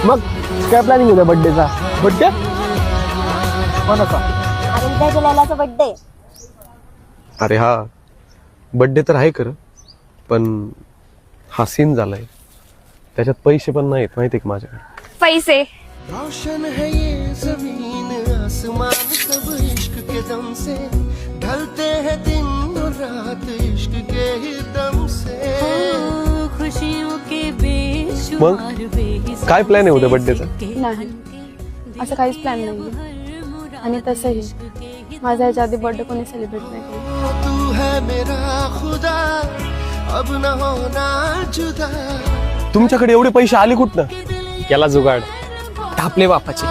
मग काय प्लॅनिंग होता बर्थडेचा? बर्थडे कोणाचा? अरे लैलाचा बर्थडे. अरे हा बर्थडे तर आहे खरं, पण हा सीन झालाय, त्याच्यात पैसे पण नाहीत माहिती का माझ्याकडे. पैसे रोशन है ये जमीन आसमान सब इश्क के दम से ढलते हैं दिन और रात इश्क के ही दम से खुशियों के मग काय प्लॅन आहे उद्या बर्थडेचा? नाही, असं काहीच प्लॅन नाही. आणि तसंही माझा ह्याच्या आधी बर्थडे कोणी सेलिब्रेट नाही केला. तू है मेरा खुदा अब न होना जुदा. तुमच्याकडे एवढे पैसे आले कुठनं? केला जुगाड, ढापले बापाचे.